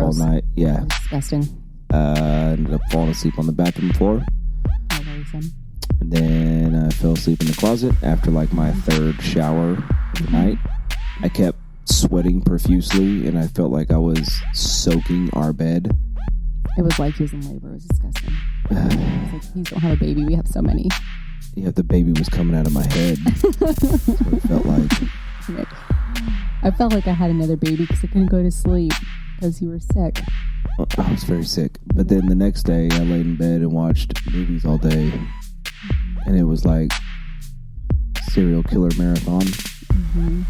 all night. Yeah. Disgusting. Ended up falling asleep on the bathroom floor. Oh, very fun. And then I fell asleep in the closet after like my third shower of the night. I kept sweating profusely and I felt like I was soaking our bed. It was like he was in labor. It was disgusting. I was like, please don't have a baby. We have so many. Yeah, the baby was coming out of my head. That's what it felt like. I felt like I had another baby because I couldn't go to sleep because you were sick. I was very sick. But then the next day, I laid in bed and watched movies all day. And it was like serial killer marathon. Mm-hmm.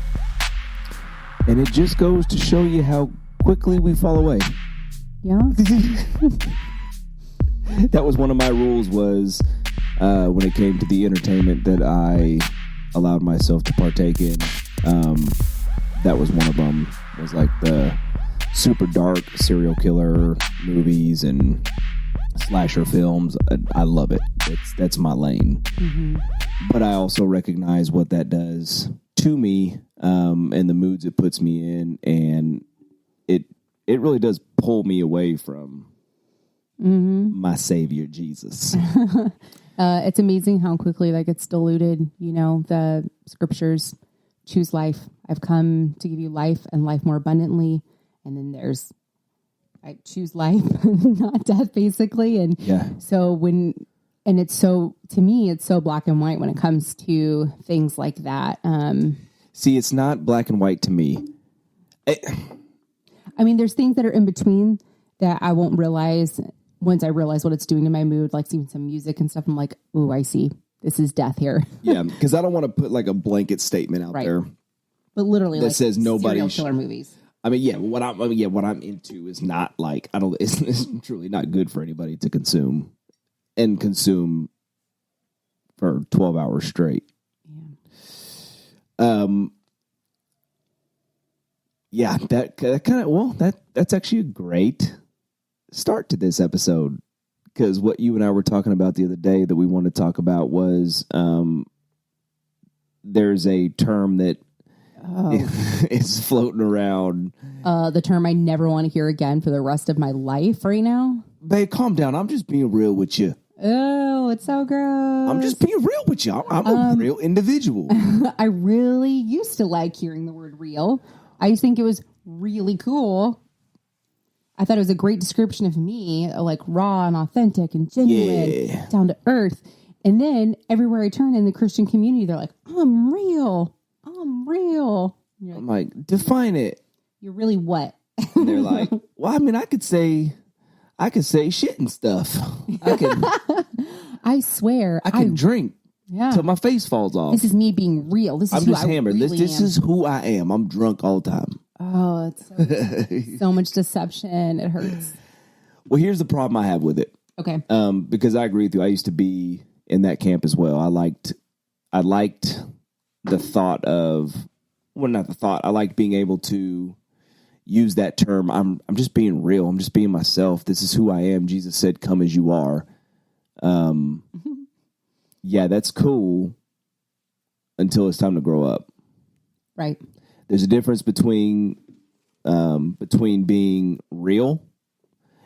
And it just goes to show you how quickly we fall away. Yeah. That was one of my rules was when it came to the entertainment that I allowed myself to partake in. That was one of them. It was like the super dark serial killer movies and slasher films. I love it. That's my lane. Mm-hmm. But I also recognize what that does to me and the moods it puts me in, and it really does pull me away from my Savior Jesus. It's amazing how quickly that gets diluted. You know, the scriptures, choose life. I've come to give you life and life more abundantly. And then there's, I choose life, not death, basically. And so it's so, to me, it's so black and white when it comes to things like that. See, it's not black and white to me. I mean, there's things that are in between that I won't realize once I realize what it's doing to my mood, like seeing some music and stuff. I'm like, ooh, I see. This is death here. Yeah, because I don't want to put like a blanket statement out there. But literally, that like says nobody serial killer movies. I mean, what I'm into is not like it's truly not good for anybody to consume for 12 hours straight. Yeah. That kind of that's actually a great start to this episode, because what you and I were talking about the other day that we wanted to talk about was there's a term that is floating around. The term I never want to hear again for the rest of my life right now. Babe, calm down. I'm just being real with you. Oh, it's so gross. I'm just being real with you. I'm a real individual. I really used to like hearing the word real. I used to think it was really cool. I thought it was a great description of me, like raw and authentic and genuine, down to earth. And then everywhere I turn in the Christian community, they're like, I'm real. I'm real. I'm like, define it. You're really what? And they're like, well, I mean, I could say shit and stuff. I swear. I can drink till my face falls off. This is me being real. This is who I hammered. Really this is who I am. I'm drunk all the time. Oh, it's so much deception. It hurts. Well, here's the problem I have with it. Okay. Because I agree with you. I used to be in that camp as well. I liked the thought of, well, not the thought. I liked being able to use that term. I'm just being real. I'm just being myself. This is who I am. Jesus said, come as you are. Yeah, that's cool until it's time to grow up. Right. There's a difference between being real,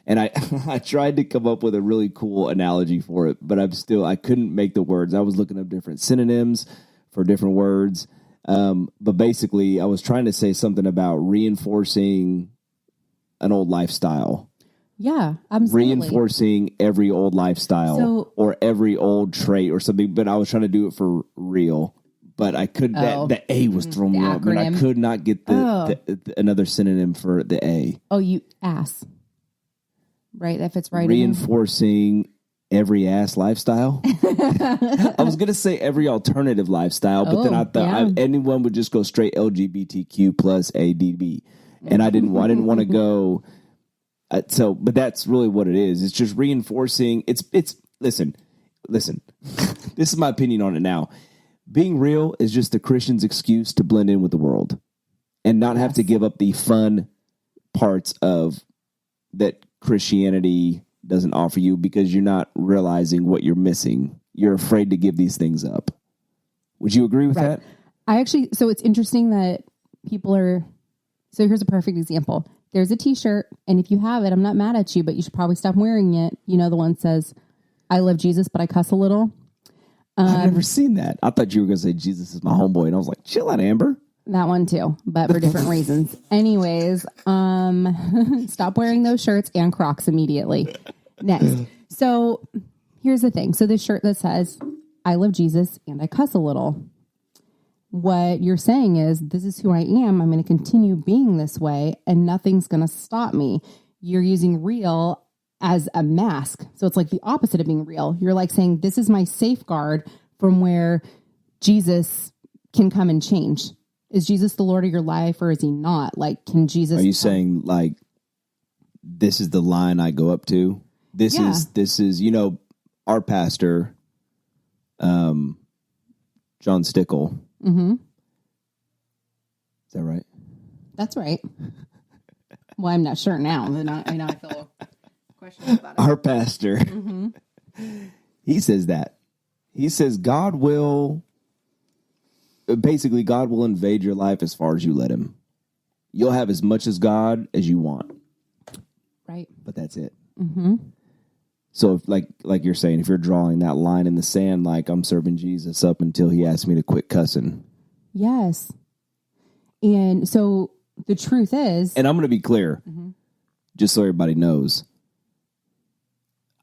and I tried to come up with a really cool analogy for it, but I couldn't make the words. I was looking up different synonyms for different words. But basically I was trying to say something about reinforcing an old lifestyle. Yeah, absolutely. Reinforcing every old lifestyle or every old trait or something. But I was trying to do it for real. But I couldn't. The A was throwing me off, and I could not get another synonym for the A. Oh, you ass. Right, that fits right. Reinforcing every ass lifestyle. I was gonna say every alternative lifestyle, but then I thought anyone would just go straight LGBTQ plus ADB, and I didn't want to go. But that's really what it is. It's just reinforcing. It's listen. This is my opinion on it now. Being real is just the Christian's excuse to blend in with the world and not have to give up the fun parts of that Christianity doesn't offer you because you're not realizing what you're missing. You're afraid to give these things up. Would you agree with that? So it's interesting that people are, so here's a perfect example. there's a t-shirt, and if you have it, I'm not mad at you, but you should probably stop wearing it. You know, the one says, I love Jesus, but I cuss a little. I've never seen that. I thought you were going to say Jesus is my homeboy, and I was like, chill out, Amber. That one too, but for different reasons. Anyways, stop wearing those shirts and Crocs immediately. Next. So here's the thing. So this shirt that says, I love Jesus and I cuss a little. What you're saying is, this is who I am. I'm going to continue being this way and nothing's going to stop me. You're using real as a mask. So it's like the opposite of being real. You're like saying, this is my safeguard from where Jesus can come and change. Is Jesus the Lord of your life or is he not? Like, can Jesus... Are you saying like, this is the line I go up to? This is, you know, our pastor, John Stickle. Mm-hmm. Is that right? That's right. Well, I'm not sure now. I know I feel questionable about it. Our pastor, he says that. He says God will invade your life as far as you let him. You'll have as much as God as you want. Right. But that's it. Mm-hmm. So if, like you're saying, if you're drawing that line in the sand, like I'm serving Jesus up until he asks me to quit cussing. Yes. And so the truth is... And I'm going to be clear, just so everybody knows,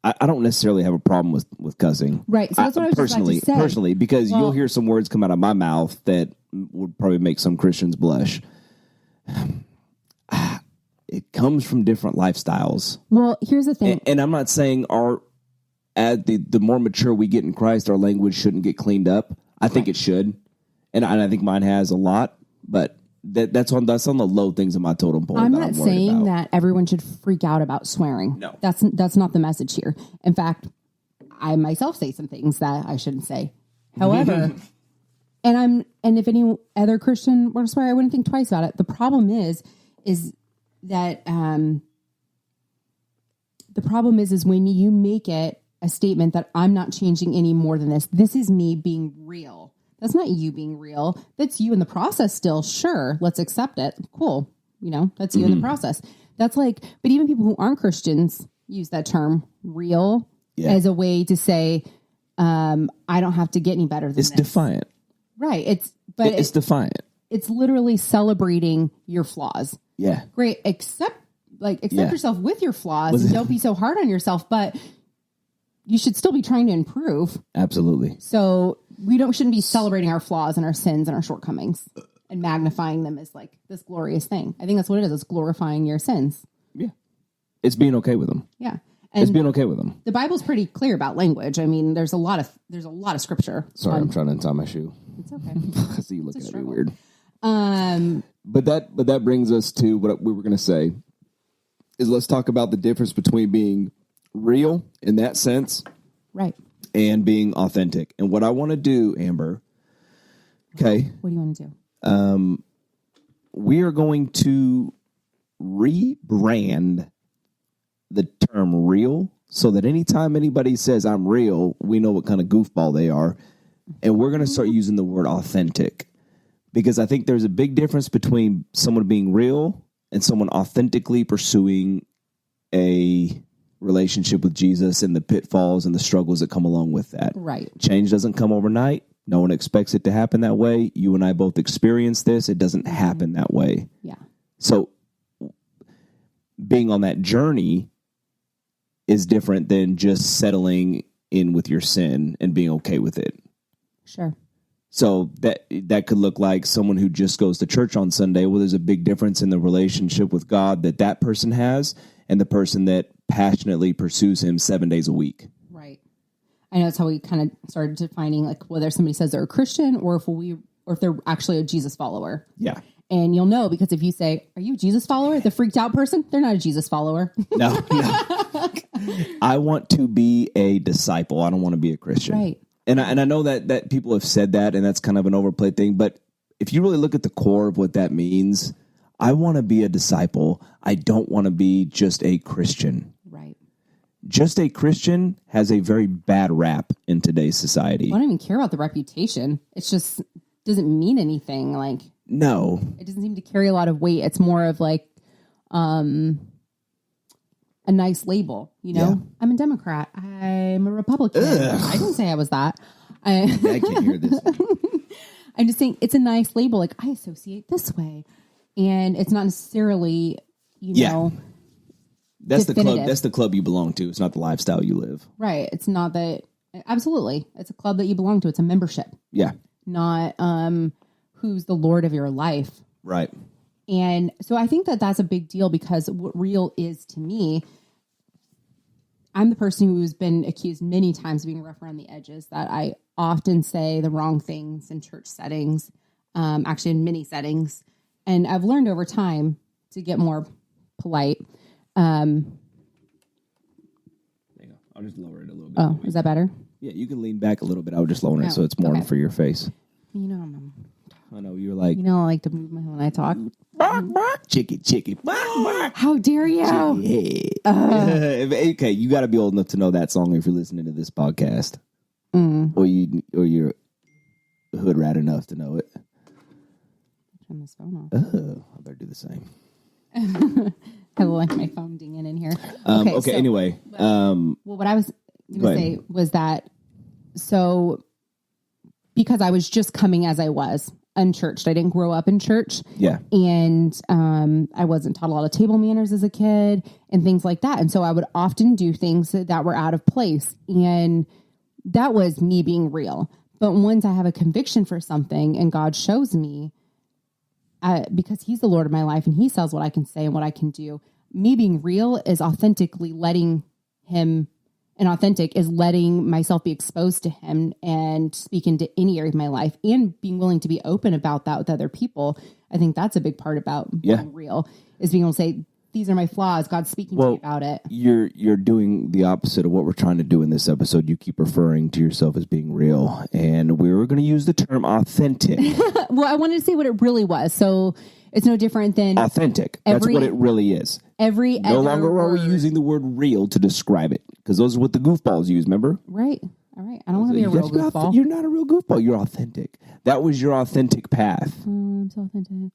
I don't necessarily have a problem with cussing. Right. So that's what I was personally, just about to say. Personally, because you'll hear some words come out of my mouth that would probably make some Christians blush. It comes from different lifestyles. Well, here's the thing. And I'm not saying the more mature we get in Christ, our language shouldn't get cleaned up. I think it should. And I think mine has a lot, but that's on the low things in my totem pole. I'm not saying that everyone should freak out about swearing. No. That's not the message here. In fact, I myself say some things that I shouldn't say. However, and if any other Christian were to swear, I wouldn't think twice about it. The problem is that when you make it a statement that I'm not changing any more than this. This is me being real. That's not you being real. That's you in the process still. Sure, let's accept it. Cool. You know, that's you in the process. That's like, but even people who aren't Christians use that term real as a way to say, I don't have to get any better than this. It's defiant. Right. It's defiant. It's literally celebrating your flaws. Yeah. Great. Accept yourself with your flaws and don't be so hard on yourself, but you should still be trying to improve. Absolutely. So we shouldn't be celebrating our flaws and our sins and our shortcomings and magnifying them as like this glorious thing. I think that's what it is. It's glorifying your sins. Yeah. It's being okay with them. Yeah. And it's being okay with them. The Bible's pretty clear about language. I mean, there's a lot of scripture. Sorry, I'm trying to untie my shoe. It's okay. I see you looking at me weird. But that brings us to what we were going to say is let's talk about the difference between being real in that sense. Right. And being authentic. And what I want to do, Amber, okay. What do you want to do? We are going to rebrand the term real so that anytime anybody says I'm real, we know what kind of goofball they are. And we're going to start using the word authentic because I think there's a big difference between someone being real and someone authentically pursuing a relationship with Jesus and the pitfalls and the struggles that come along with that. Right. Change doesn't come overnight. No one expects it to happen that way. You and I both experience this. It doesn't happen that way. Yeah. So being on that journey is different than just settling in with your sin and being okay with it. Sure. So that could look like someone who just goes to church on Sunday. Well, there's a big difference in the relationship with God that person has and the person that passionately pursues him 7 days a week. Right. I know that's how we kind of started defining like whether somebody says they're a Christian or if they're actually a Jesus follower. Yeah. And you'll know because if you say, are you a Jesus follower? The freaked out person, they're not a Jesus follower. No. I want to be a disciple. I don't want to be a Christian. Right. And I know that people have said that, and that's kind of an overplayed thing. But if you really look at the core of what that means, I want to be a disciple. I don't want to be just a Christian. Right. Just a Christian has a very bad rap in today's society. I don't even care about the reputation. It's just doesn't mean anything. Like, no, it doesn't seem to carry a lot of weight. It's more of like, a nice label, you know. Yeah. I'm a Democrat. I'm a Republican. Ugh. I didn't say I was that. I can't hear this. I'm just saying it's a nice label. Like, I associate this way, and it's not necessarily, you know, that's definitive. the club. That's the club you belong to. It's not the lifestyle you live. Right. It's not that. Absolutely, it's a club that you belong to. It's a membership. Yeah. Not who's the Lord of your life. Right. And so I think that that's a big deal, because what real is to me, I'm the person who's been accused many times of being rough around the edges, that I often say the wrong things in church settings, actually in many settings. And I've learned over time to get more polite. There you go. I'll just lower it a little bit. Oh, is that better? Yeah, you can lean back a little bit. I would just lower it so it's more for your face. You know, I know you're like, I like to move my head when I talk. bark, bark, chicky, bark, bark. How dare you? Okay, you got to be old enough to know that song if you're listening to this podcast, or you're hood rat enough to know it. Turn this phone off. Oh, I better do the same. I like my phone dinging in here. Okay. So, anyway, well, what I was going to say was that, so because I was just coming as I was, unchurched. I didn't grow up in church. Yeah. And I wasn't taught a lot of table manners as a kid and things like that. And so I would often do things that were out of place. And that was me being real. But once I have a conviction for something and God shows me, because he's the Lord of my life and he says what I can say and what I can do, me being real is authentically letting him, and authentic is letting myself be exposed to him and speak into any area of my life and being willing to be open about that with other people. I think that's a big part about being real, is being able to say, these are my flaws. God's speaking to me about it. You're doing the opposite of what we're trying to do in this episode. You keep referring to yourself as being real, and we were going to use the term authentic. Well, I wanted to say what it really was. So it's no different than authentic. That's what it really is. No longer are we using the word real to describe it, because those are what the goofballs use, remember? Right. All right. I don't want to be a real goofball. You're not a real goofball. You're authentic. That was your authentic path. I'm so authentic.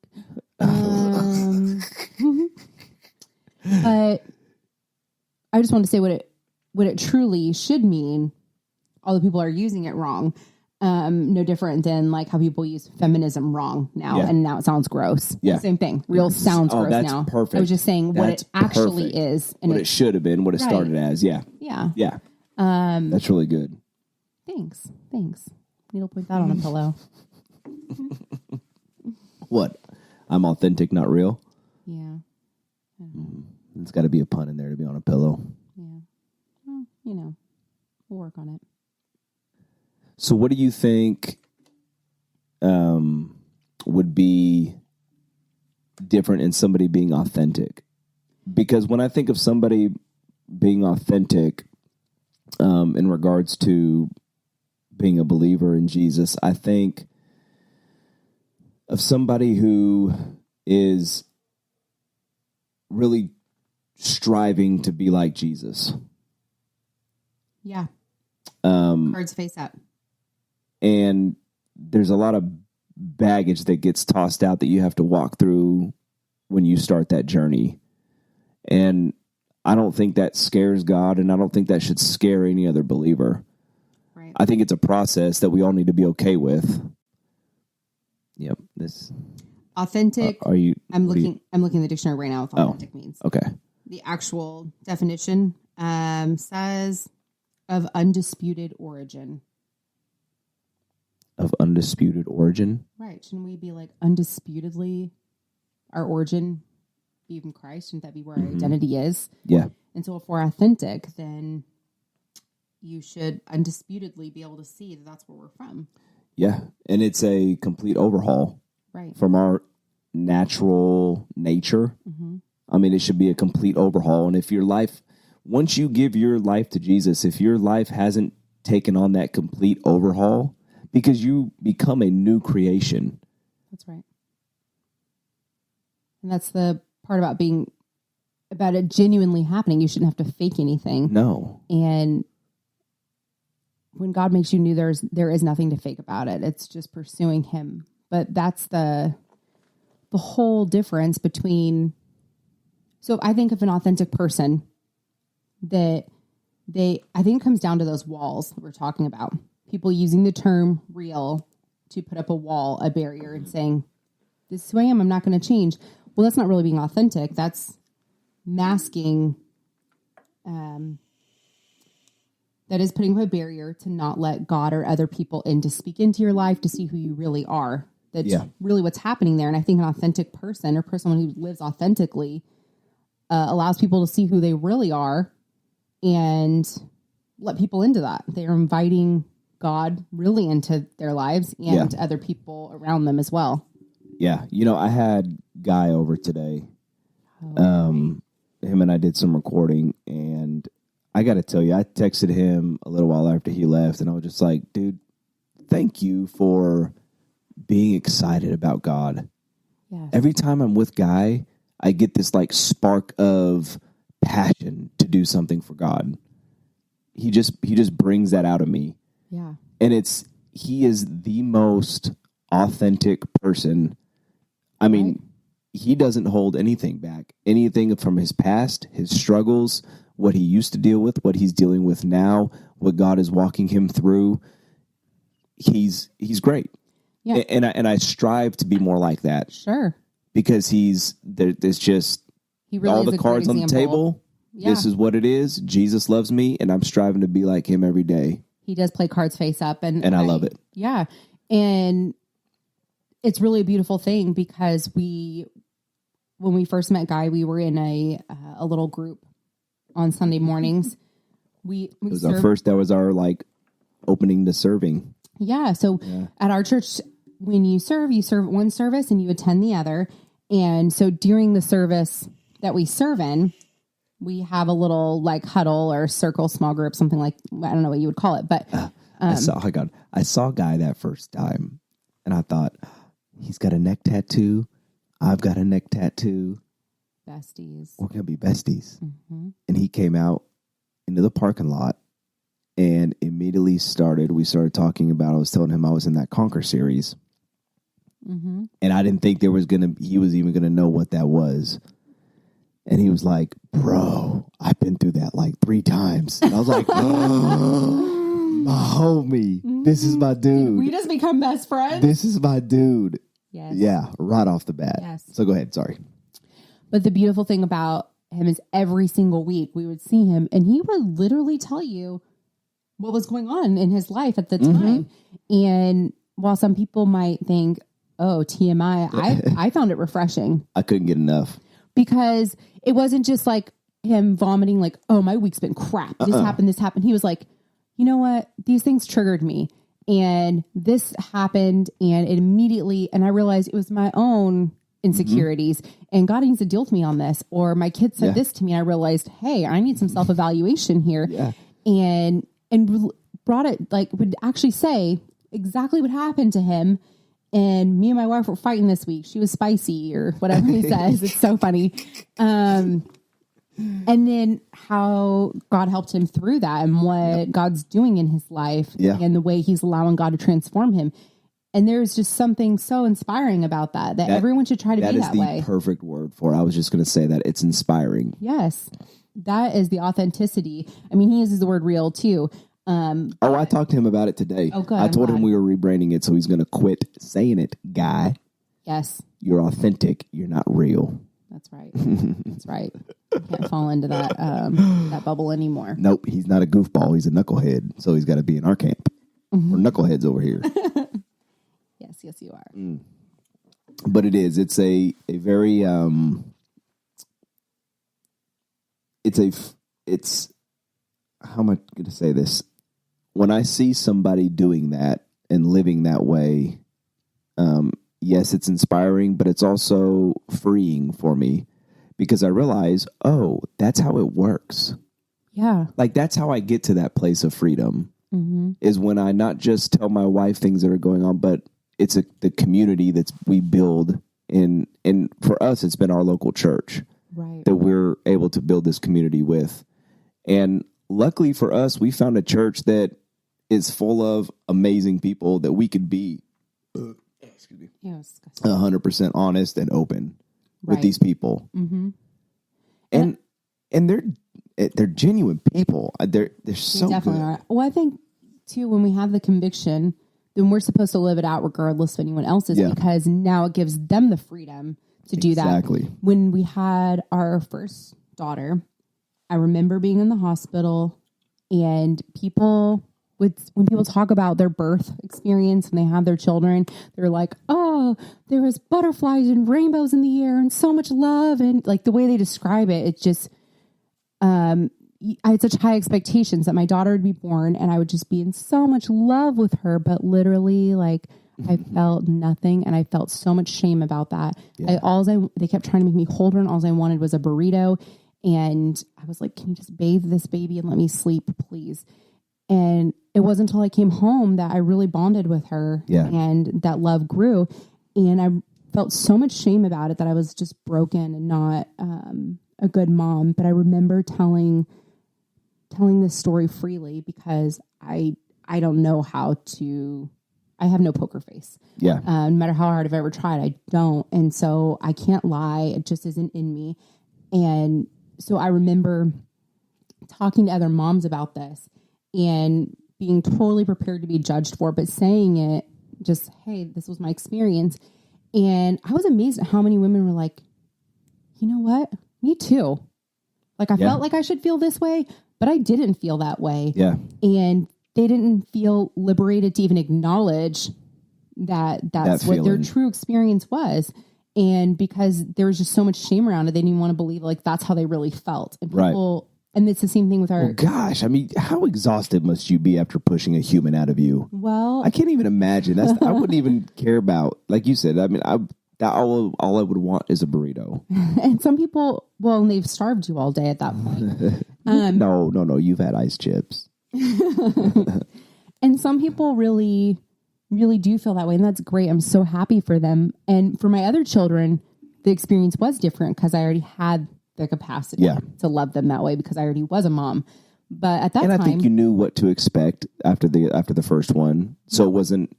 But I just want to say what it truly should mean. All the people are using it wrong. No different than like how people use feminism wrong now, and now it sounds gross. Yeah. Same thing. Real sounds gross that's now. Perfect. I was just saying what it actually perfect. is. And what it should have been, what it started as. Yeah. Yeah. Yeah. That's really good. Thanks. Needle point that on a pillow. What? I'm authentic, not real? Yeah. There's got to be a pun in there to be on a pillow. Yeah. Well, we'll work on it. So what do you think would be different in somebody being authentic? Because when I think of somebody being authentic in regards to being a believer in Jesus, I think of somebody who is really striving to be like Jesus. Yeah. Cards face up. And there's a lot of baggage that gets tossed out that you have to walk through when you start that journey. And I don't think that scares God, and I don't think that should scare any other believer. Right. I think it's a process that we all need to be okay with. Yep. This authentic. Are you? I'm looking at the dictionary right now. What authentic means. Okay. The actual definition says of undisputed origin. Of undisputed origin. Right. Shouldn't we be like undisputedly our origin be from Christ? Shouldn't that be where our identity is? Yeah. And so if we're authentic, then you should undisputedly be able to see that that's where we're from. Yeah. And it's a complete overhaul. Right. From our natural nature. Mm-hmm. I mean, it should be a complete overhaul. And if your life, once you give your life to Jesus, if your life hasn't taken on that complete overhaul, because you become a new creation. That's right. And that's the part about it genuinely happening. You shouldn't have to fake anything. No. And when God makes you new, there is nothing to fake about it. It's just pursuing him. But that's the whole difference between So I think of an authentic person that I think it comes down to those walls that we're talking about. People using the term real to put up a wall, a barrier, and saying, this is who I am. I'm not going to change. Well, that's not really being authentic. That's masking. That is putting up a barrier to not let God or other people in to speak into your life, to see who you really are. That's really what's happening there. And I think an authentic person, or someone who lives authentically, allows people to see who they really are and let people into that. They're inviting God really into their lives and other people around them as well. Yeah. I had Guy over today. Him and I did some recording, and I got to tell you, I texted him a little while after he left, and I was just like, dude, thank you for being excited about God. Yes. Every time I'm with Guy, I get this like spark of passion to do something for God. He just brings that out of me. Yeah. And he is the most authentic person. I mean, he doesn't hold anything back. Anything from his past, his struggles, what he used to deal with, what he's dealing with now, what God is walking him through. He's great. Yeah. And I strive to be more like that. Sure. Because there's just he really all the cards on the table. Yeah. This is what it is. Jesus loves me, and I'm striving to be like him every day. He does play cards face up, and I love it. Yeah. And it's really a beautiful thing, because when we first met Guy, we were in a little group on Sunday mornings. That was our like opening to serving. Yeah. So at our church, when you serve one service and you attend the other. And so during the service that we serve in, we have a little like huddle or circle, small group, something like, I don't know what you would call it, but I saw Guy that first time, and I thought, he's got a neck tattoo. I've got a neck tattoo. Besties. We're going to be besties. Mm-hmm. And he came out into the parking lot and immediately we started talking about, I was telling him I was in that Conquer series. Mm-hmm. And I didn't think he was even going to know what that was. And he was like, bro, I've been through that like 3 times. And I was like, oh, my homie, this is my dude. We just become best friends. This is my dude. Yes. Yeah, right off the bat. Yes. So go ahead. Sorry. But the beautiful thing about him is every single week we would see him, and he would literally tell you what was going on in his life at the time. And while some people might think, oh, TMI, I found it refreshing. I couldn't get enough. Because it wasn't just like him vomiting like, oh, my week's been crap. This happened. He was like, you know what? These things triggered me. And this happened, and it immediately, and I realized it was my own insecurities, and God needs to deal with me on this. Or my kid said this to me, and I realized, hey, I need some self-evaluation here. Yeah. And brought it, like, would actually say exactly what happened to him. And me and my wife were fighting this week. She was spicy or whatever he says. It's so funny. And then how God helped him through that, and what God's doing in his life, and the way he's allowing God to transform him. And there's just something so inspiring about that everyone should try to be that way. That is the perfect word for it. I was just going to say that. It's inspiring. Yes. That is the authenticity. I mean, he uses the word real too. I talked to him about it today. Oh, good. I told him we were rebranding it, so he's going to quit saying it. Guy. Yes. You're authentic. You're not real. That's right. That's right. You can't fall into that bubble anymore. Nope. He's not a goofball. He's a knucklehead. So he's got to be in our camp. We're knuckleheads over here. Yes, you are. But it is. It's a very, it's how am I going to say this? When I see somebody doing that and living that way, yes, it's inspiring, but it's also freeing for me, because I realize, oh, that's how it works. Yeah. Like, that's how I get to that place of freedom, is when I not just tell my wife things that are going on, but it's the community we build in. And for us, it's been our local church that we're able to build this community with. And luckily for us, we found a church that is full of amazing people that we could be 100% honest and open with these people. and they're genuine people. They're so definitely good. are. Well, I think too, when we have the conviction, then we're supposed to live it out regardless of anyone else's, because now it gives them the freedom to do that. Exactly. When we had our first daughter, I remember being in the hospital, and when people talk about their birth experience and they have their children, they're like, oh, there was butterflies and rainbows in the air and so much love. And like the way they describe it, it's just, I had such high expectations that my daughter would be born and I would just be in so much love with her. But literally, like, I felt nothing, and I felt so much shame about that. Yeah. They kept trying to make me hold her, and all I wanted was a burrito. And I was like, can you just bathe this baby and let me sleep, please? And it wasn't until I came home that I really bonded with her, and that love grew. And I felt so much shame about it that I was just broken and not a good mom. But I remember telling this story freely because I don't know how to. I have no poker face. Yeah. No matter how hard I've ever tried, I don't. And so I can't lie. It just isn't in me. And so I remember talking to other moms about this and being totally prepared to be judged for it, but saying it just, hey, this was my experience. And I was amazed at how many women were like, you know what? Me too. Like I felt like I should feel this way, but I didn't feel that way. Yeah. And they didn't feel liberated to even acknowledge that's what their true experience was. And because there was just so much shame around it, they didn't want to believe like that's how they really felt. And people, and it's the same thing with our... Well, gosh, I mean, how exhausted must you be after pushing a human out of you? Well... I can't even imagine. I wouldn't even care about, like you said, I mean, all I would want is a burrito. And some people, well, and they've starved you all day at that point. No, you've had ice chips. And some people really, really do feel that way. And that's great. I'm so happy for them. And for my other children, the experience was different because I already had the capacity to love them that way because I already was a mom. But at that time, I think you knew what to expect after the first one. So it wasn't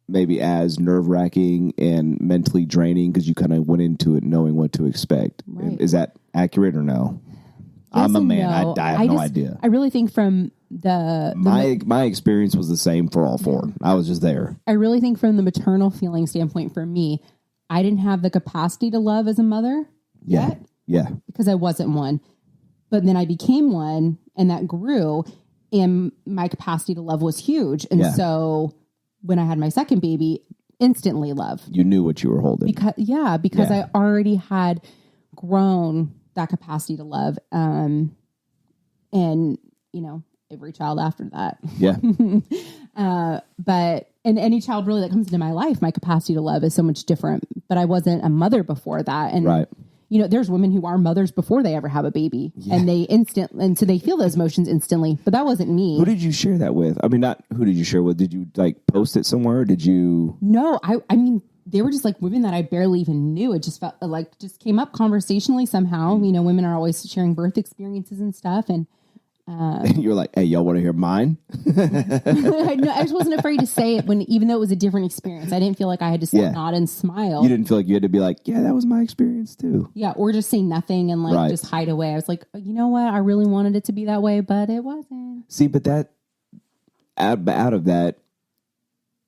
maybe as nerve-wracking and mentally draining because you kind of went into it knowing what to expect. Right. Is that accurate or no? Yes, I'm a man. No. I have no idea. I really think from my experience was the same for all four. I was just there. I really think from the maternal feeling standpoint for me, I didn't have the capacity to love as a mother yet. Yeah. Because I wasn't one. But then I became one and that grew and my capacity to love was huge. And so when I had my second baby, instantly love. You knew what you were holding. Because I already had grown that capacity to love. And, you know, every child after that. Yeah. But any child really that comes into my life, my capacity to love is so much different. But I wasn't a mother before that. And, you know, there's women who are mothers before they ever have a baby and so they feel those emotions instantly. But that wasn't me. Who did you share that with? I mean, not who did you share with? Did you like post it somewhere? Did you? No, I mean, they were just like women that I barely even knew. It just felt like just came up conversationally somehow. You know, women are always sharing birth experiences and stuff. And you're like, hey, y'all want to hear mine? No, I just wasn't afraid to say it even though it was a different experience. I didn't feel like I had to nod and smile. You didn't feel like you had to be like, yeah, that was my experience too. Yeah. Or just say nothing and like just hide away. I was like, you know what? I really wanted it to be that way, but it wasn't. See, but that out of that,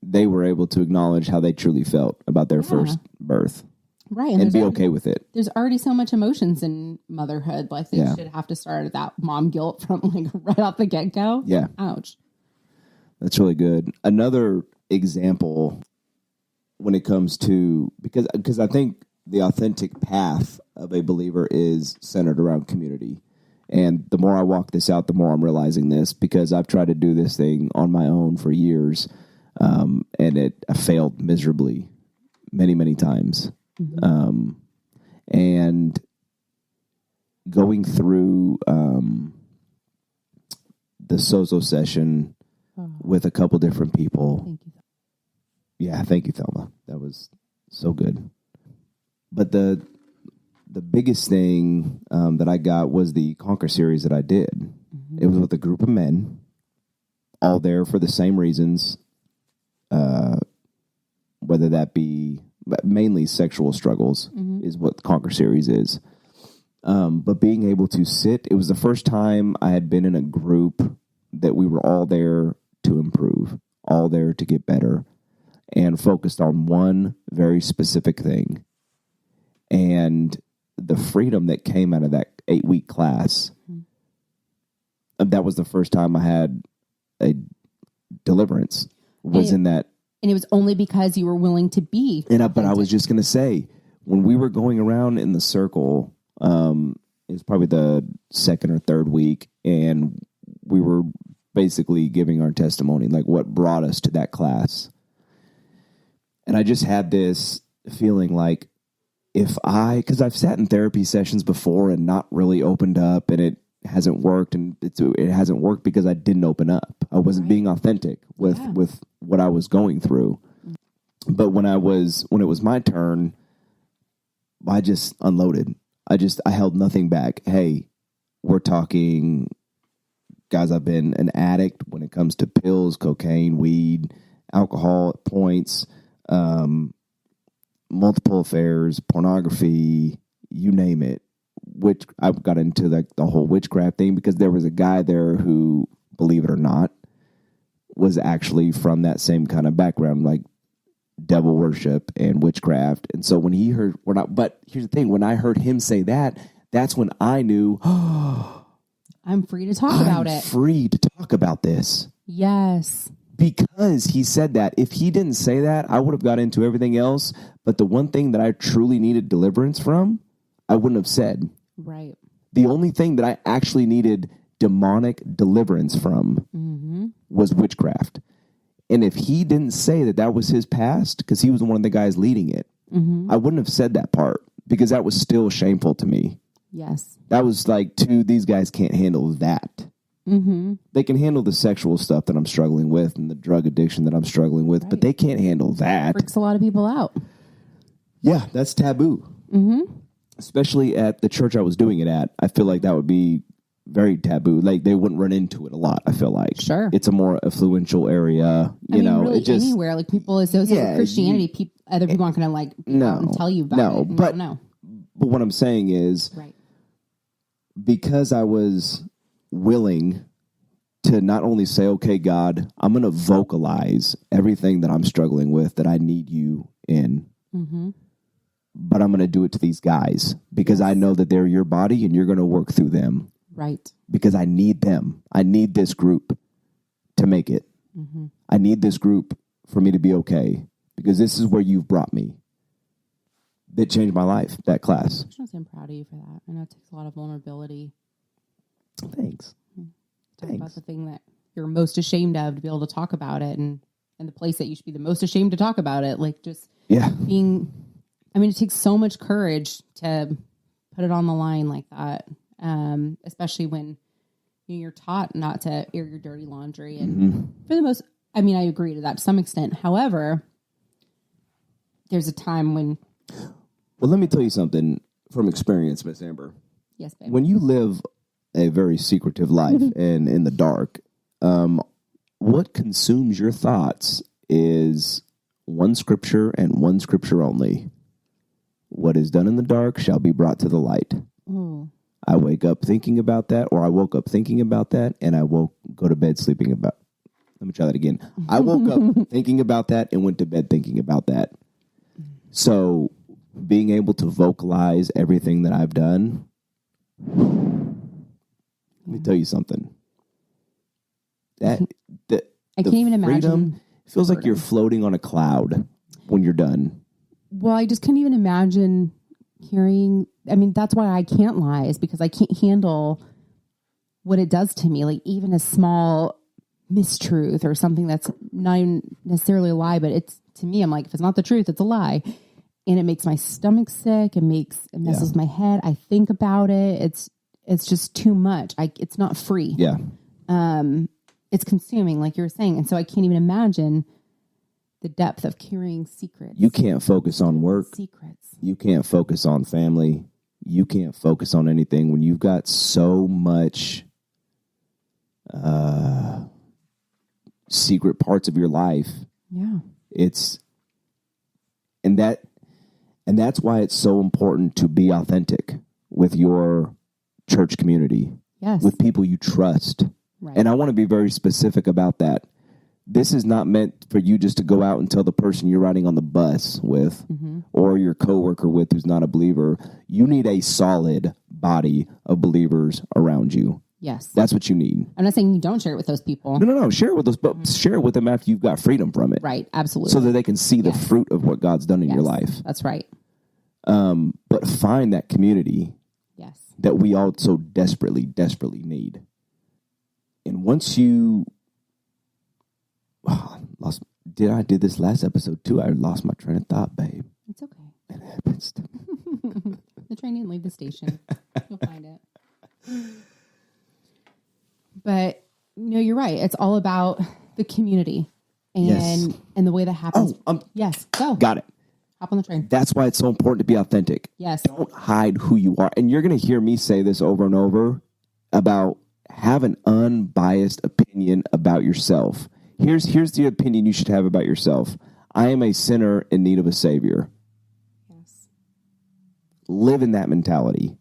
they were able to acknowledge how they truly felt about their first birth. Right. And be okay with it. There's already so much emotions in motherhood. Like they should have to start at that mom guilt from like right off the get-go. Yeah. Ouch. That's really good. Another example when it comes to, because I think the authentic path of a believer is centered around community. And the more I walk this out, the more I'm realizing this because I've tried to do this thing on my own for years. And I failed miserably many, many times. Mm-hmm. And going through the Sozo session with a couple different people. Thank you. Yeah, thank you, Thelma. That was so good. But the biggest thing that I got was the Conquer series that I did. Mm-hmm. It was with a group of men, all there for the same reasons. Whether that be mainly sexual struggles is what Conquer series is. But being able to sit, it was the first time I had been in a group that we were all there to improve, all there to get better, and focused on one very specific thing. And the freedom that came out of that 8-week class, that was the first time I had a deliverance, was in that. And it was only because you were willing to be. But I was just going to say, when we were going around in the circle, it was probably the second or third week, and we were basically giving our testimony, like what brought us to that class. And I just had this feeling like, because I've sat in therapy sessions before and not really opened up, and it hasn't worked, and it hasn't worked because I didn't open up. I wasn't being authentic with what I was going through. But when it was my turn, I just unloaded. I held nothing back. Hey, we're talking, guys, I've been an addict when it comes to pills, cocaine, weed, alcohol at points, multiple affairs, pornography, you name it. Which I got into the whole witchcraft thing because there was a guy there who, believe it or not, was actually from that same kind of background, like devil worship and witchcraft. And so when he heard, but here's the thing, when I heard him say that, that's when I knew, I'm free to talk about it. I'm free to talk about this. Yes. Because he said that. If he didn't say that, I would have got into everything else. But the one thing that I truly needed deliverance from, I wouldn't have said. Right. The only thing that I actually needed demonic deliverance from was witchcraft. And if he didn't say that that was his past, because he was one of the guys leading it, I wouldn't have said that part because that was still shameful to me. Yes. That was like, these guys can't handle that. They can handle the sexual stuff that I'm struggling with and the drug addiction that I'm struggling with, but they can't handle that. Freaks a lot of people out. Yeah, that's taboo. Especially at the church I was doing it at. I feel like that would be very taboo. Like they wouldn't run into it a lot, I feel like. Sure. It's a more affluential area. You know, really it just, anywhere. Like people associate with Christianity, other people aren't going to like and tell you about it. But what I'm saying is, because I was willing to not only say, okay, God, I'm going to vocalize everything that I'm struggling with that I need you in. But I'm going to do it to these guys because I know that they're your body and you're going to work through them. Right. Because I need them. I need this group to make it. I need this group for me to be okay because this is where you've brought me. That changed my life, that class. I'm proud of you for that. I know it takes a lot of vulnerability. Thanks. Talk about the thing that you're most ashamed of to be able to talk about it and the place that you should be the most ashamed to talk about it. Like just being... I mean, it takes so much courage to put it on the line like that, especially when you're taught not to air your dirty laundry. And for the most, I mean, I agree to that to some extent. However, there's a time when... Well, let me tell you something from experience, Miss Amber. Yes, babe. When you live a very secretive life and in the dark, what consumes your thoughts is one scripture and one scripture only. What is done in the dark shall be brought to the light. I wake up thinking about that, or I woke up thinking about that, and I go to bed sleeping about. Let me try that again. I woke up thinking about that and went to bed thinking about that. So being able to vocalize everything that I've done, let me tell you something. I can't even imagine. It feels like you're floating on a cloud when you're done. Well, I just couldn't even imagine hearing. I mean, that's why I can't lie, is because I can't handle what it does to me. Like even a small mistruth or something that's not even necessarily a lie, but it's, to me, I'm like, if it's not the truth, it's a lie. And it makes my stomach sick. It messes my head. I think about it. It's just too much. It's not free. Yeah. It's consuming, like you were saying. And so I can't even imagine the depth of carrying secrets. You can't focus on work. Secrets. You can't focus on family. You can't focus on anything when you've got so much secret parts of your life. Yeah. And that's why it's so important to be authentic with your church community, yes, with people you trust. Right. And I want to be very specific about that. This is not meant for you just to go out and tell the person you're riding on the bus with or your coworker with who's not a believer. You need a solid body of believers around you. Yes. That's what you need. I'm not saying you don't share it with those people. No. Share it with us, but share it with them after you've got freedom from it. Right. Absolutely. So that they can see the fruit of what God's done in your life. That's right. But find that community that we all so desperately, desperately need. And once you... I did this last episode too. I lost my train of thought, babe. It's okay. It happens to me. The train didn't leave the station. You'll find it. But no, you're right. It's all about the community and the way that happens. Yes, go. Got it. Hop on the train. That's why it's so important to be authentic. Yes. Don't hide who you are. And you're going to hear me say this over and over about have an unbiased opinion about yourself. Here's the opinion you should have about yourself. I am a sinner in need of a savior. Yes. Live in that mentality.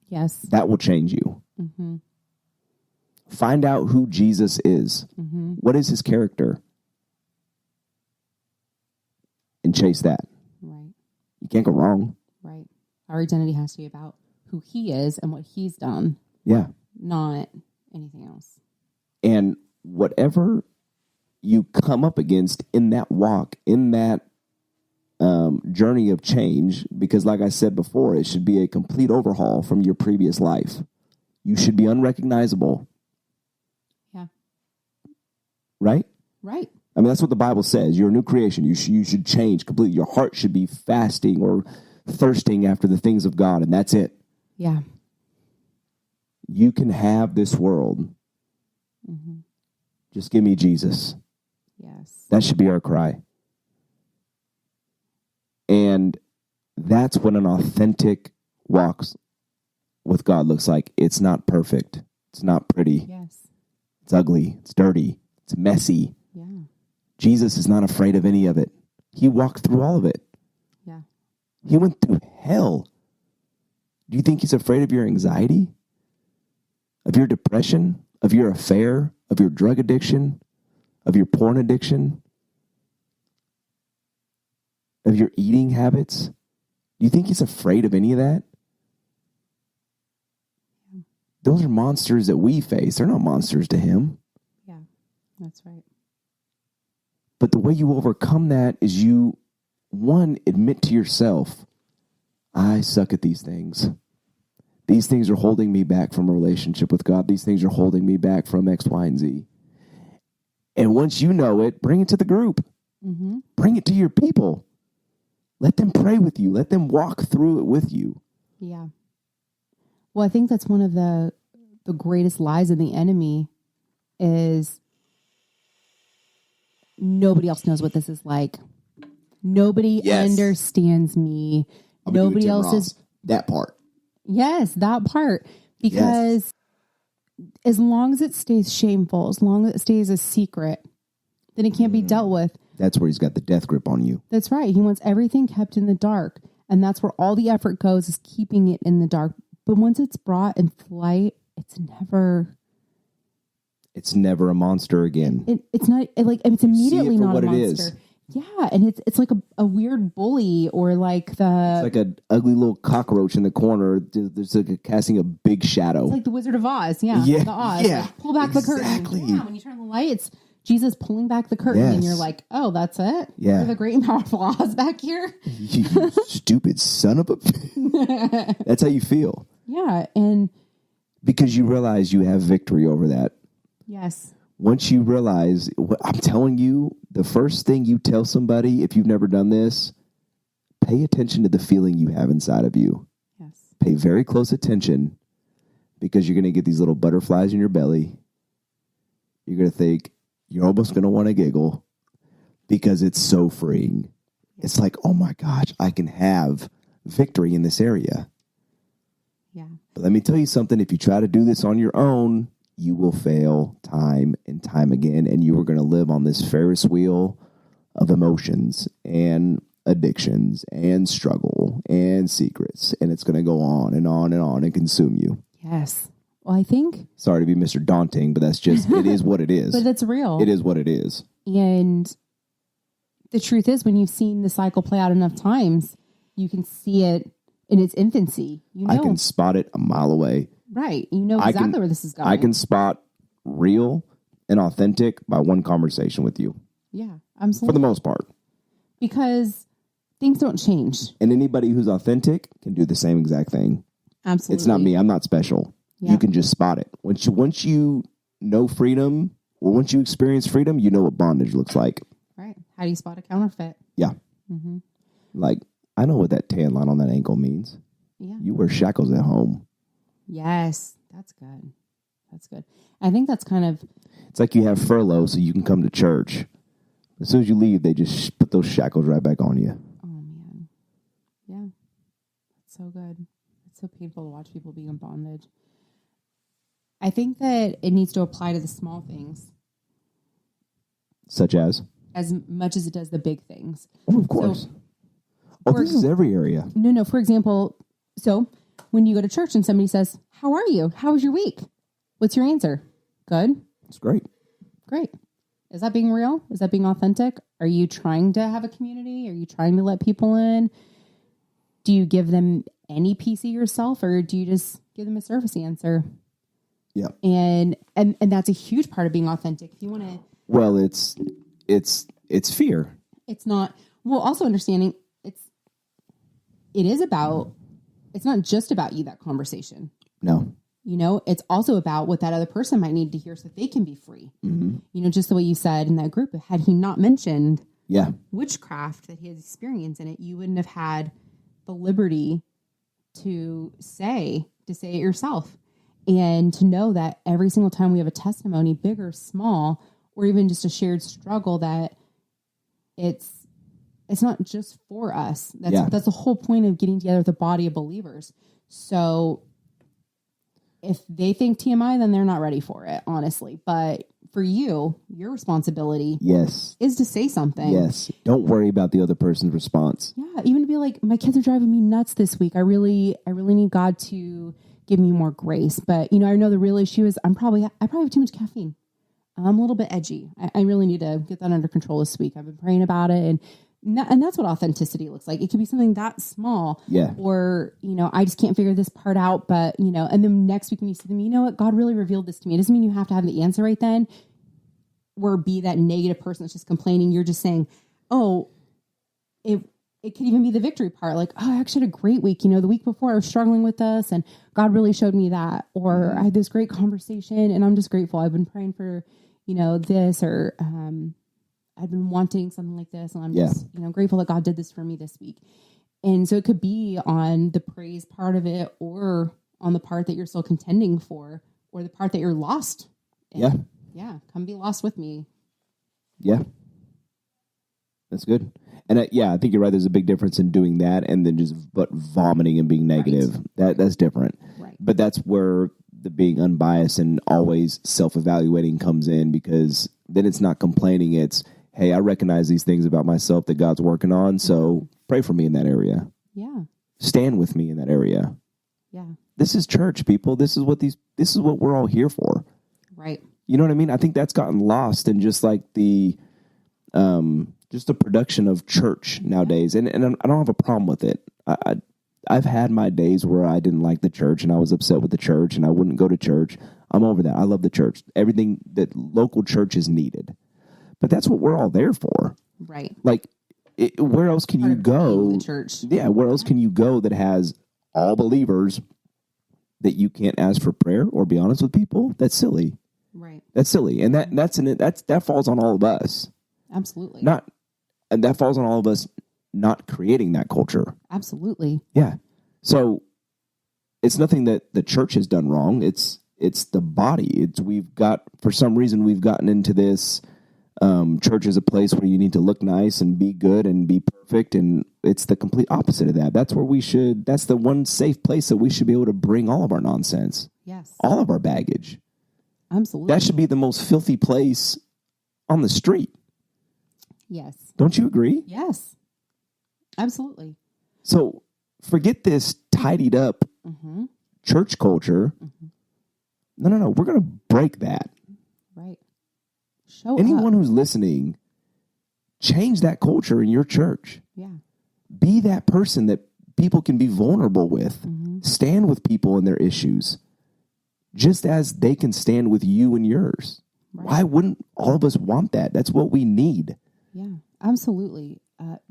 Yes. That will change you. Mm-hmm. Find out who Jesus is. Mm-hmm. What is his character? And chase that. Right. You can't go wrong. Right. Our identity has to be about who he is and what he's done. Yeah. Not anything else. And whatever you come up against in that walk, in that journey of change, because like I said before, it should be a complete overhaul from your previous life. You should be unrecognizable. Yeah. Right? Right. I mean, that's what the Bible says. You're a new creation. You should change completely. Your heart should be fasting or thirsting after the things of God, and that's it. Yeah. You can have this world. Mm-hmm. Just give me Jesus. Yes. That should be our cry. And that's what an authentic walk with God looks like. It's not perfect. It's not pretty. Yes. It's ugly. It's dirty. It's messy. Yeah. Jesus is not afraid of any of it. He walked through all of it. Yeah. He went through hell. Do you think he's afraid of your anxiety? Of your depression? Of your affair? Of your drug addiction? Of your porn addiction? Of your eating habits? Do you think he's afraid of any of that? Those are monsters that we face. They're not monsters to him. Yeah, that's right. But the way you overcome that is you, one, admit to yourself, I suck at these things. These things are holding me back from a relationship with God. These things are holding me back from X, Y, and Z. And once you know it, bring it to the group. Mm-hmm. Bring it to your people. Let them pray with you. Let them walk through it with you. Yeah. Well, I think that's one of the greatest lies of the enemy is nobody else knows what this is like. Nobody understands me. Nobody else is... That part. Yes, that part. Because as long as it stays shameful, as long as it stays a secret, then it can't be dealt with. That's where he's got the death grip on you. That's right. He wants everything kept in the dark. And that's where all the effort goes, is keeping it in the dark. But once it's brought in flight, it's never a monster again. It's not like it's immediately not a monster. Yeah, and it's like a weird bully or like it's like an ugly little cockroach in the corner. There's like casting a big shadow. It's like the Wizard of Oz. Yeah. The Oz. Yeah. Like, pull back the curtain. Yeah, when you turn the light, it's Jesus pulling back the curtain, and you're like, oh, that's it? Yeah. You're the great and powerful Oz back here? You stupid son of a... That's how you feel. Yeah, and... Because you realize you have victory over that. Yes. Once you realize, I'm telling you, the first thing you tell somebody, if you've never done this, pay attention to the feeling you have inside of you. Yes. Pay very close attention, because you're going to get these little butterflies in your belly. You're going to think, you're almost going to want to giggle, because it's so freeing. It's like, oh my gosh, I can have victory in this area. Yeah. But let me tell you something. If you try to do this on your own, you will fail time and time again, and you are going to live on this Ferris wheel of emotions. And addictions and struggle and secrets, and it's going to go on and on and on and consume you. Yes. Well, I think... Sorry to be Mr. Daunting, but that's just, it is what it is. But it's real. It is what it is. And the truth is, when you've seen the cycle play out enough times, you can see it in its infancy. You know. I can spot it a mile away. Right. You know exactly where this is going. I can spot real and authentic by one conversation with you. Yeah, absolutely. For the most part. Because things don't change. And anybody who's authentic can do the same exact thing. Absolutely. It's not me. I'm not special. Yeah. You can just spot it. Once you know freedom, or once you experience freedom, you know what bondage looks like. Right. How do you spot a counterfeit? Yeah. Mm-hmm. Like, I know what that tan line on that ankle means. Yeah. You wear shackles at home. Yes. That's good. That's good. I think that's kind of... It's like you have furlough so you can come to church. As soon as you leave, they just put those shackles right back on you. Oh, man. Yeah. It's so good. It's so painful to watch people being in bondage. I think that it needs to apply to the small things. Such as? As much as it does the big things. Oh, of course. This is every area. No. For example, so when you go to church and somebody says, how are you? How was your week? What's your answer? Good. It's great. Great. Is that being real? Is that being authentic? Are you trying to have a community? Are you trying to let people in? Do you give them any piece of yourself, or do you just give them a surface answer? Yeah. And that's a huge part of being authentic. If you want to... Well, it's fear. It's not... Well, also understanding it's not just about you, that conversation. No. You know, it's also about what that other person might need to hear so that they can be free. Mm-hmm. You know, just the way you said in that group, had he not mentioned witchcraft that he has experience in it, you wouldn't have had the liberty to say it yourself. And to know that every single time we have a testimony, big or small, or even just a shared struggle, that it's not just for us. That's the whole point of getting together with a body of believers. So if they think TMI, then they're not ready for it, honestly. But for you, your responsibility is to say something. Yes. Don't worry about the other person's response. Yeah. Even to be like, my kids are driving me nuts this week. I really need God to give me more grace. But, you know, I know the real issue is I probably have too much caffeine. I'm a little bit edgy. I really need to get that under control this week. I've been praying about it. And that's what authenticity looks like. It could be something that small. Yeah. Or, you know, I just can't figure this part out. But, you know, and then next week when you see them, you know what? God really revealed this to me. It doesn't mean you have to have the answer right then. Or be that negative person that's just complaining. You're just saying, oh, it could even be the victory part. Like, oh, I actually had a great week. You know, the week before I was struggling with this and God really showed me that. Or I had this great conversation and I'm just grateful. I've been praying for, you know, this, or I've been wanting something like this. And I'm just, you know, grateful that God did this for me this week. And so it could be on the praise part of it, or on the part that you're still contending for, or the part that you're lost in. Yeah. Yeah. Come be lost with me. Yeah. That's good. And I think you're right. There's a big difference in doing that and then just vomiting and being negative. Right. That's different. Right. But that's where the being unbiased and always self-evaluating comes in, because then it's not complaining. It's, hey, I recognize these things about myself that God's working on. So pray for me in that area. Yeah. Stand with me in that area. Yeah. This is church, people. This is what we're all here for. Right. You know what I mean? I think that's gotten lost in just like the production of church nowadays. And I don't have a problem with it. I've had my days where I didn't like the church and I was upset with the church and I wouldn't go to church. I'm over that. I love the church. Everything that local church is needed. But that's what we're all there for. Right. Like, where else can you go? The church. Yeah, where else can you go that has all believers that you can't ask for prayer or be honest with people? That's silly. Right. That's silly. And that falls on all of us. Absolutely. And that falls on all of us not creating that culture. Absolutely. Yeah. So it's nothing that the church has done wrong. It's the body. For some reason we've gotten into this church is a place where you need to look nice and be good and be perfect, and it's the complete opposite of that. That's the one safe place that we should be able to bring all of our nonsense. Yes. All of our baggage. Absolutely. That should be the most filthy place on the street. Yes. Don't you agree? Yes. Absolutely. So forget this tidied up church culture. No. We're going to break that. Right. Anyone who's listening, change that culture in your church. Yeah. Be that person that people can be vulnerable with. Stand with people in their issues, just as they can stand with you and yours. Right. Why wouldn't all of us want that? That's what we need. Yeah, absolutely.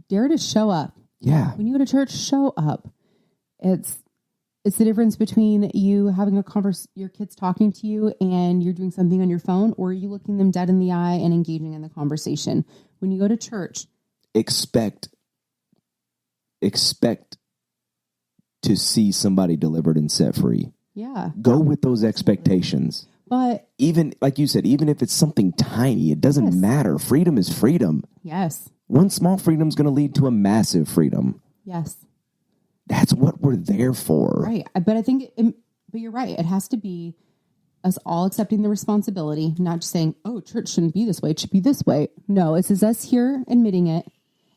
Dare to show up. Yeah. When you go to church, show up. It's the difference between you having your kids talking to you and you're doing something on your phone, or you looking them dead in the eye and engaging in the conversation. When you go to church, expect to see somebody delivered and set free. Yeah. Go with those expectations. But even, like you said, even if it's something tiny, it doesn't matter. Freedom is freedom. Yes. One small freedom is going to lead to a massive freedom. Yes. That's what we're there for. Right. But I think, but you're right. It has to be us all accepting the responsibility, not just saying, oh, church shouldn't be this way. It should be this way. No, it's us here admitting it,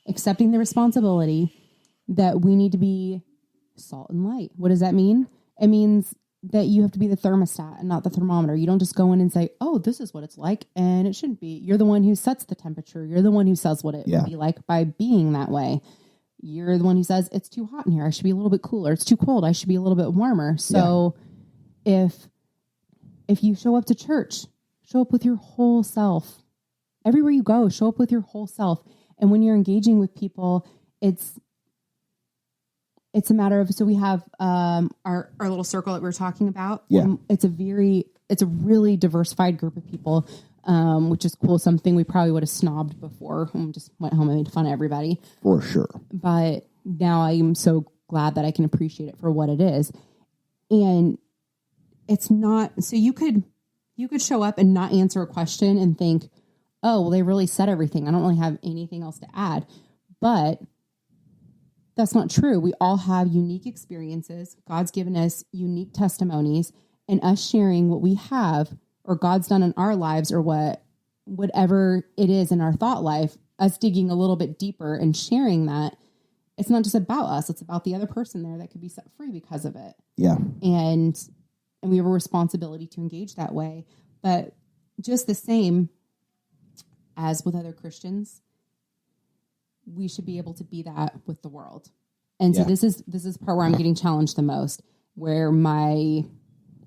accepting the responsibility that we need to be salt and light. What does that mean? It means that you have to be the thermostat and not the thermometer. You don't just go in and say, oh, this is what it's like, and it shouldn't be. You're the one who sets the temperature. You're the one who says what it would be like by being that way. You're the one who says, it's too hot in here. I should be a little bit cooler. It's too cold. I should be a little bit warmer. So if you show up to church, show up with your whole self. Everywhere you go, show up with your whole self. And when you're engaging with people, it's a matter of, so we have our little circle that we were talking about. Yeah. It's a really diversified group of people, which is cool. Something we probably would have snobbed before and just went home and made fun of everybody. For sure. But now I'm so glad that I can appreciate it for what it is. And it's not, so you could show up and not answer a question and think, oh, well, they really said everything. I don't really have anything else to add. But that's not true. We all have unique experiences. God's given us unique testimonies, and us sharing what we have or God's done in our lives, or whatever it is in our thought life, us digging a little bit deeper and sharing that. It's not just about us. It's about the other person there that could be set free because of it. Yeah. And we have a responsibility to engage that way. But just the same as with other Christians, we should be able to be that with the world. And so this is the part where I'm getting challenged the most, where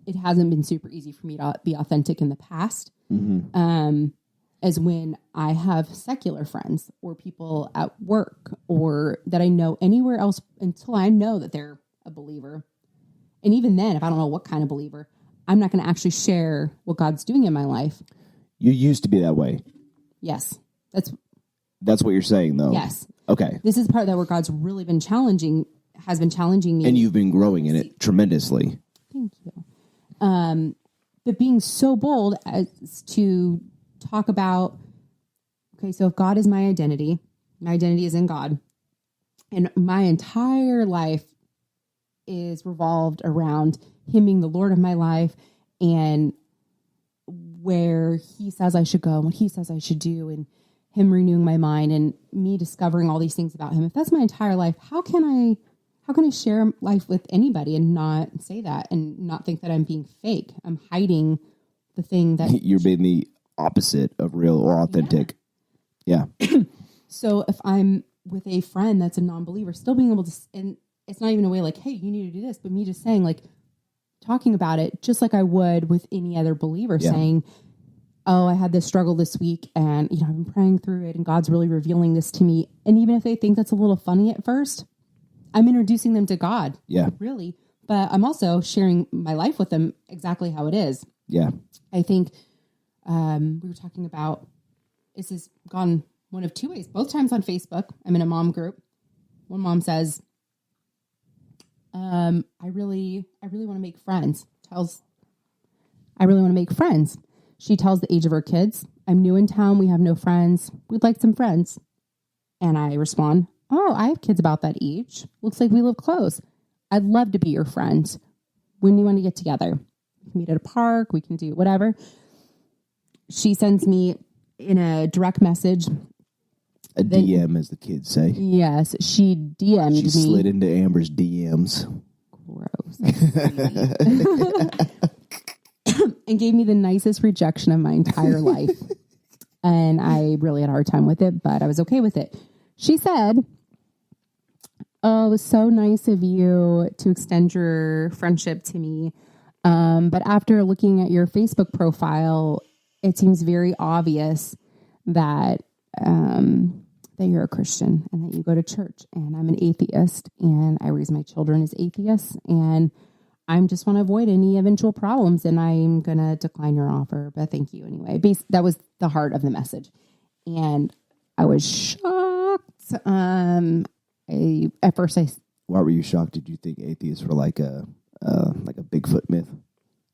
it hasn't been super easy for me to be authentic in the past. As when I have secular friends or people at work or that I know anywhere else, until I know that they're a believer. And even then, if I don't know what kind of believer, I'm not going to actually share what God's doing in my life. You used to be that way. Yes. That's what you're saying, though. Yes. Okay. This is part that where God's really been challenging me. And you've been growing in it tremendously. Thank you. But being so bold as to talk about, okay, so if God is my identity is in God. And my entire life is revolved around Him being the Lord of my life and where He says I should go and what He says I should do, and Him renewing my mind and me discovering all these things about Him. If that's my entire life, how can I share life with anybody and not say that and not think that I'm being fake? I'm hiding the thing that you're being the opposite of real or authentic. Yeah. So if I'm with a friend that's a non-believer, still being able to, and it's not even a way like, hey, you need to do this, but me just saying, like, talking about it just like I would with any other believer, saying, oh, I had this struggle this week and, I've been praying through it and God's really revealing this to me. And even if they think that's a little funny at first, I'm introducing them to God. Yeah. Really. But I'm also sharing my life with them exactly how it is. Yeah. I think we were talking about, this has gone one of two ways. Both times on Facebook, I'm in a mom group. One mom says, I really want to make friends. I really want to make friends. She tells the age of her kids, I'm new in town. We have no friends. We'd like some friends. And I respond, oh, I have kids about that age. Looks like we live close. I'd love to be your friend. When do you want to get together? We can meet at a park. We can do whatever. She sends me in a direct message A DM, as the kids say. Yes, she DM'd me. She slid into Amber's DMs. Gross. And gave me the nicest rejection of my entire life. And I really had a hard time with it, but I was okay with it. She said, "Oh, it was so nice of you to extend your friendship to me. But after looking at your Facebook profile, it seems very obvious that that you're a Christian and that you go to church. And I'm an atheist, and I raise my children as atheists, and I just want to avoid any eventual problems, and I'm going to decline your offer, but thank you anyway." That was the heart of the message. And I was shocked. At first Why were you shocked? Did you think atheists were like a Bigfoot myth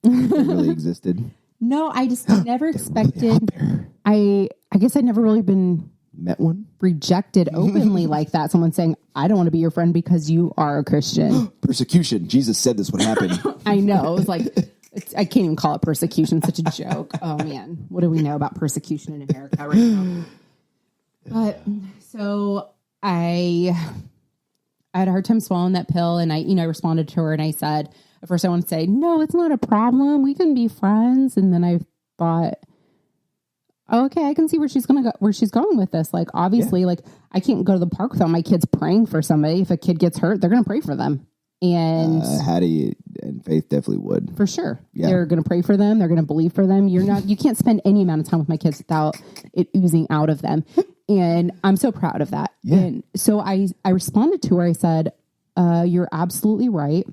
that really existed? No, I just never expected. Really, I guess I'd never really been met one rejected openly like that. Someone saying, "I don't want to be your friend because you are a Christian." Persecution. Jesus said this would happen. I know. It was like, I can't even call it persecution. Such a joke. Oh man, what do we know about persecution in America right now? But so I had a hard time swallowing that pill, and I responded to her, and I said, at first I want to say, "No, it's not a problem. We can be friends." And then I thought, oh, okay, I can see where she's going with this. Like, obviously, like, I can't go to the park without my kids praying for somebody. If a kid gets hurt, they're going to pray for them. And and Faith definitely would. For sure. Yeah. They're going to pray for them. They're going to believe for them. You can't spend any amount of time with my kids without it oozing out of them. And I'm so proud of that. Yeah. And so I responded to her. I said, "You're absolutely right.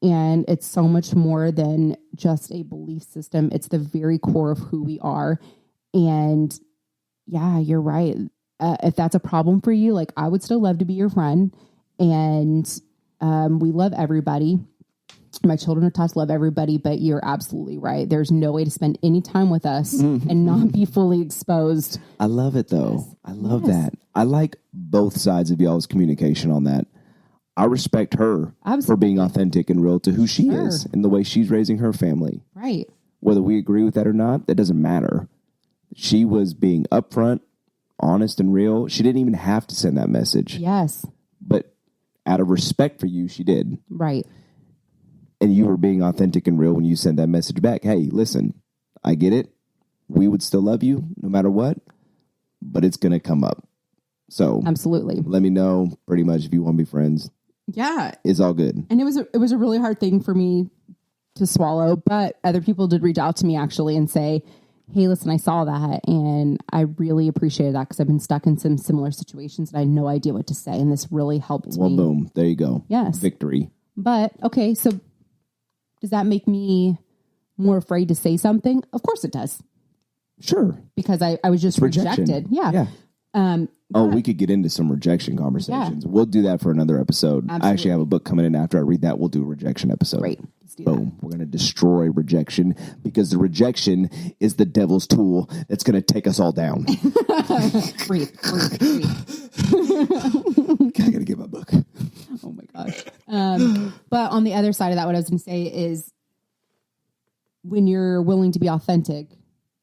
And it's so much more than just a belief system. It's the very core of who we are. And yeah, you're right. If that's a problem for you, like, I would still love to be your friend. And we love everybody. My children are taught to love everybody, but you're absolutely right. There's no way to spend any time with us and not be fully exposed." I love it, though. Yes. I love that. I like both sides of y'all's communication on that. I respect her for being authentic and real to who she is and the way she's raising her family. Right. Whether we agree with that or not, that doesn't matter. She was being upfront, honest, and real. She didn't even have to send that message. Yes. But out of respect for you, she did. Right. And you were being authentic and real when you sent that message back. Hey, listen, I get it. We would still love you no matter what, but it's going to come up. So absolutely, let me know pretty much if you want to be friends. Yeah. It's all good. And it was a really hard thing for me to swallow, but other people did reach out to me actually and say, "Hey, listen, I saw that and I really appreciated that because I've been stuck in some similar situations and I had no idea what to say. And this really helped me." Well, boom. There you go. Yes. Victory. But okay, so does that make me more afraid to say something? Of course it does. Sure. Because I was just rejected. Yeah. We could get into some rejection conversations. Yeah. We'll do that for another episode. Absolutely. I actually have a book coming in after I read that. We'll do a rejection episode. Great. Let's do Boom. That. We're going to destroy rejection because the rejection is the devil's tool that's going to take us all down. breathe. I got to get my book. Oh my gosh. But on the other side of that, what I was going to say is when you're willing to be authentic,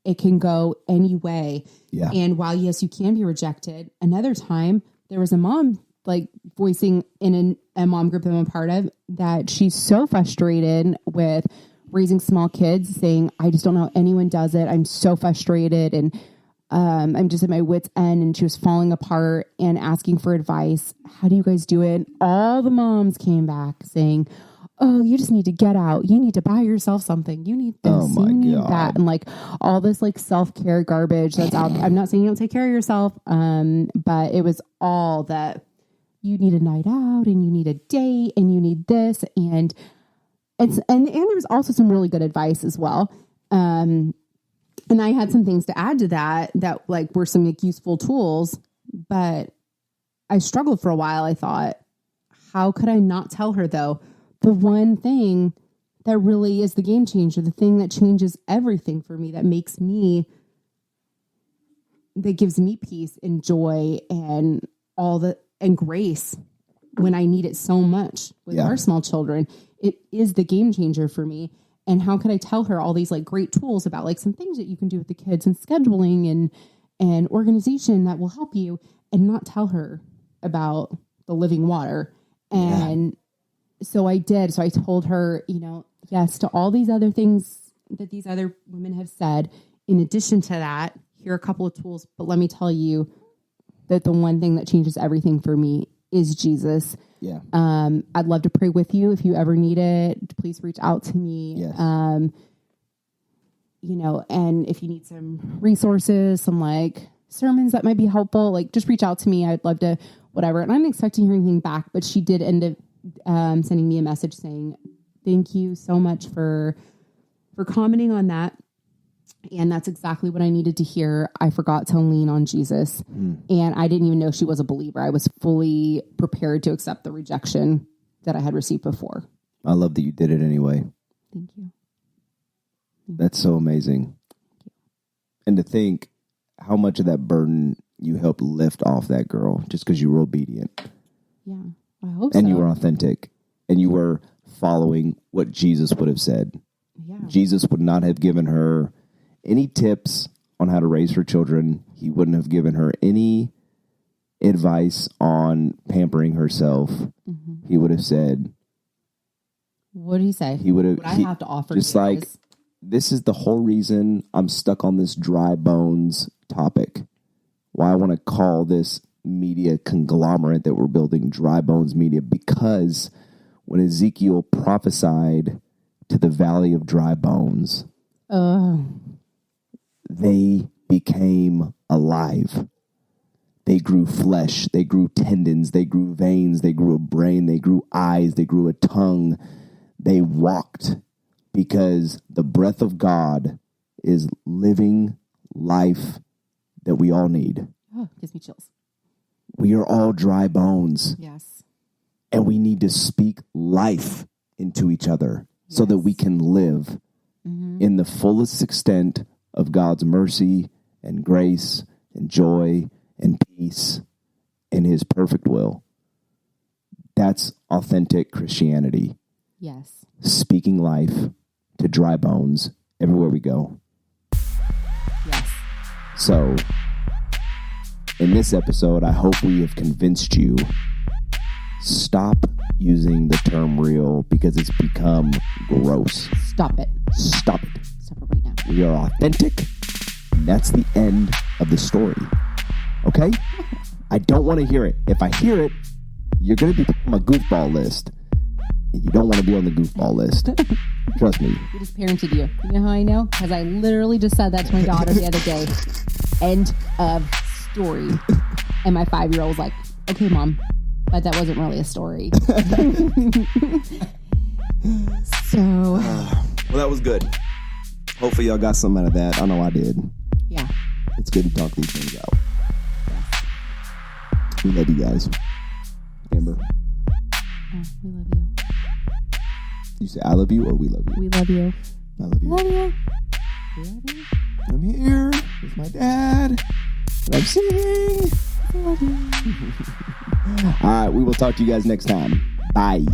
it can go any way. Yeah. And while, yes, you can be rejected, another time there was a mom like voicing in a mom group that I'm a part of that she's so frustrated with raising small kids saying, "I just don't know how anyone does it. I'm so frustrated. And I'm just at my wit's end." And she was falling apart and asking for advice. "How do you guys do it?" All the moms came back saying, "Oh, you just need to get out. You need to buy yourself something. You need this. You need that." And like all this like self-care garbage that's out. I'm not saying you don't take care of yourself. But it was all that you need a night out and you need a date and you need this. And there was also some really good advice as well. And I had some things to add to that like were some like useful tools, but I struggled for a while. I thought, how could I not tell her though? The one thing that really is the game changer, the thing that changes everything for me, that gives me peace and joy and and grace when I need it so much with our small children. It is the game changer for me. And how could I tell her all these like great tools about like some things that you can do with the kids and scheduling an organization that will help you, and not tell her about the living water. And so I did. So I told her, yes, to all these other things that these other women have said. In addition to that, here are a couple of tools, but let me tell you that the one thing that changes everything for me is Jesus. Yeah. I'd love to pray with you. If you ever need it, please reach out to me. Yes. And if you need some resources, some like sermons that might be helpful, like just reach out to me. I'd love to, whatever. And I'm not expecting to hear anything back, but she did end up sending me a message saying, thank you so much for commenting on that. And that's exactly what I needed to hear. I forgot to lean on Jesus. And I didn't even know she was a believer. I was fully prepared to accept the rejection that I had received before. I love that you did it anyway. Thank you. That's so amazing. And to think how much of that burden you helped lift off that girl just because you were obedient. Yeah, I hope so. And you were authentic. And you were following what Jesus would have said. Yeah. Jesus would not have given her any tips on how to raise her children. He wouldn't have given her any advice on pampering herself. Mm-hmm. He would have said, what did he say? He would have. What I have to offer just you like, this is the whole reason I'm stuck on this dry bones topic. Why I want to call this media conglomerate that we're building Dry Bones Media, because when Ezekiel prophesied to the valley of dry bones, they became alive. They grew flesh. They grew tendons. They grew veins. They grew a brain. They grew eyes. They grew a tongue. They walked, because the breath of God is living life that we all need. Oh, gives me chills. We are all dry bones. Yes. And we need to speak life into each other so that we can live in the fullest extent of God's mercy and grace and joy and peace and his perfect will. That's authentic Christianity. Yes. Speaking life to dry bones everywhere we go. Yes. So, in this episode, I hope we have convinced you, stop using the term real because it's become gross. Stop it. Stop it. Stop it right now. We are authentic. And that's the end of the story. Okay? I don't want to hear it. If I hear it, you're going to be on my goofball list. And you don't want to be on the goofball list. Trust me. We just parented you. You know how I know? Because I literally just said that to my daughter the other day. End of story. And my 5-year-old was like, okay, Mom, but that wasn't really a story. So. Well, that was good. Hopefully y'all got something out of that. I know I did. Yeah. It's good to talk these things out. We love you guys. Amber. Oh, we love you. You say I love you or we love you? We love you. I love you. Love you. We love you. I'm here with my dad. And I'm singing. I love you. All right, we will talk to you guys next time. Bye.